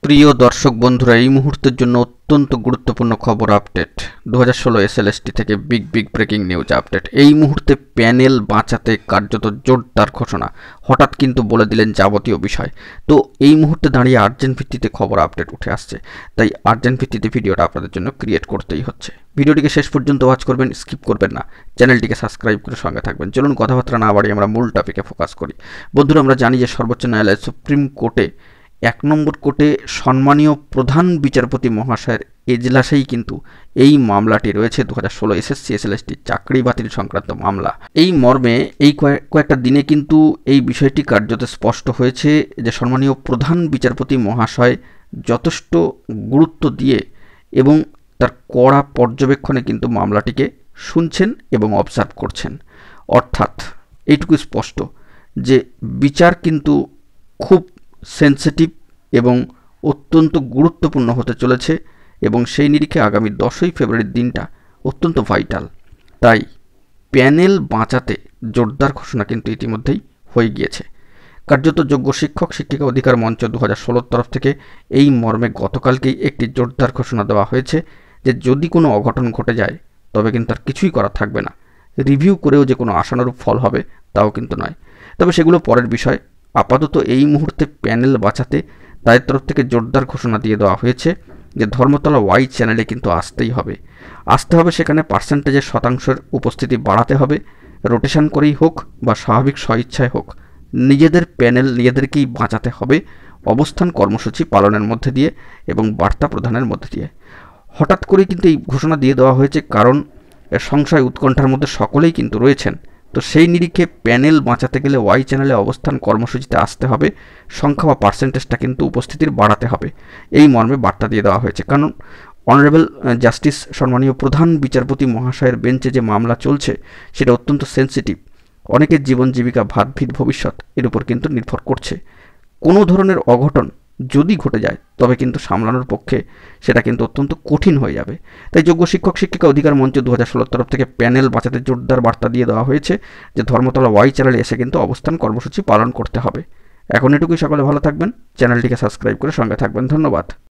প্রিয় দর্শক বন্ধুরা, এই মুহূর্তের জন্য অত্যন্ত গুরুত্বপূর্ণ খবর আপডেট। 2016 এসএলএসটি থেকে বিগ ব্রেকিং নিউজ আপডেট। এই মুহূর্তে প্যানেল বাঁচাতে কার্যত জোরদার ঘোষণা, হঠাৎ কিন্তু বলে দিলেন যাবতীয় বিষয়। তো এই মুহূর্তে দাঁড়িয়ে আর্জেন্ট ভিত্তিতে খবর আপডেট উঠে আসছে, তাই আর্জেন্ট ভিত্তিতে ভিডিওটা আপনাদের জন্য ক্রিয়েট করতেই হচ্ছে। ভিডিওটিকে শেষ পর্যন্ত ওয়াচ করবেন, স্কিপ করবেন না, চ্যানেলটিকে সাবস্ক্রাইব করে সঙ্গে থাকবেন। চলুন কথাবার্তা না বাড়িয়ে আমরা মূল টপিকে ফোকাস করি। বন্ধুরা, আমরা জানি যে সর্বোচ্চ ন্যায়ালয় সুপ্রিম কোর্টে 1 নম্বর কোর্টে সম্মানীয় প্রধান বিচারপতি মহাশয়ের এজলাসেই কিন্তু এই মামলাটি রয়েছে। 2016 এসএসসি এসএলএসটি চাকরি বাতিল সংক্রান্ত মামলা। এই মর্মে এই কয়েকটা দিনে কিন্তু এই বিষয়টি কার্যত স্পষ্ট হয়েছে যে সম্মানীয় প্রধান বিচারপতি মহাশয় যথেষ্ট গুরুত্ব দিয়ে এবং তার কড়া পর্যবেক্ষণে কিন্তু মামলাটিকে শুনছেন এবং অবজার্ভ করছেন। অর্থাৎ এইটুকু স্পষ্ট যে বিচার কিন্তু খুব সেন্সিটিভ এবং অত্যন্ত গুরুত্বপূর্ণ হতে চলেছে, এবং সেই নিরিখে আগামী 10ই ফেব্রুয়ারির দিনটা অত্যন্ত ভাইটাল। তাই প্যানেল বাঁচাতে জোরদার ঘোষণা কিন্তু ইতিমধ্যেই হয়ে গিয়েছে। কার্যত যোগ্য শিক্ষক শিক্ষিকা অধিকার মঞ্চ 2016 তরফ থেকে এই মর্মে গতকালকেই একটি জোরদার ঘোষণা দেওয়া হয়েছে যে যদি কোনো অঘটন ঘটে যায় তবে কিন্তু আর কিছুই করা থাকবে না। রিভিউ করেও যে কোনো আশানুরূপ ফল হবে তাও কিন্তু নয়, তবে সেগুলো পরের বিষয়। আপাতত এই মুহূর্তে প্যানেল বাঁচাতে তাদের তরফ থেকে জোরদার ঘোষণা দিয়ে দেওয়া হয়েছে যে ধর্মতলা ওয়াই চ্যানেলে কিন্তু আসতে হবে। সেখানে পার্সেন্টেজের শতাংশের উপস্থিতি বাড়াতে হবে। রোটেশন করেই হোক বা স্বাভাবিক স্বইচ্ছায় হোক, নিজেদের প্যানেল নিজেদেরকেই বাঁচাতে হবে অবস্থান কর্মসূচি পালনের মধ্যে দিয়ে এবং বার্তা প্রদানের মধ্যে দিয়ে। হঠাৎ করেই কিন্তু এই ঘোষণা দিয়ে দেওয়া হয়েছে, কারণ সংশয় উৎকণ্ঠার মধ্যে সকলেই কিন্তু রয়েছেন। তো সেই নিরিখে প্যানেল বাঁচাতে গেলে ওয়াই চ্যানেলে অবস্থান কর্মসূচিতে আসতে হবে, সংখ্যা বা পার্সেন্টেজটা কিন্তু উপস্থিতির বাড়াতে হবে, এই মর্মে বার্তা দিয়ে দেওয়া হয়েছে। কারণ অনারেবল জাস্টিস সম্মানীয় প্রধান বিচারপতি মহাশয়ের বেঞ্চে যে মামলা চলছে সেটা অত্যন্ত সেন্সিটিভ। অনেকের জীবন জীবিকা, ভাতভিত, ভবিষ্যৎ এর উপর কিন্তু নির্ভর করছে। কোনো ধরনের অঘটন যদি ঘটে যায় তবে কিন্তু সামলানোর পক্ষে সেটা কিন্তু অত্যন্ত কঠিন হয়ে যাবে। তাই যোগ্য শিক্ষক শিক্ষিকা অধিকার মঞ্চ 2016 তরফ থেকে প্যানেল বাঁচাতে জোরদার বার্তা দিয়ে দেওয়া হয়েছে যে ধর্মতলা ওয়াই চ্যানেলে এসে কিন্তু অবস্থান কর্মসূচি পালন করতে হবে। এখন এটুকুই, সকলে ভালো থাকবেন, চ্যানেলটিকে সাবস্ক্রাইব করে সঙ্গে থাকবেন। ধন্যবাদ।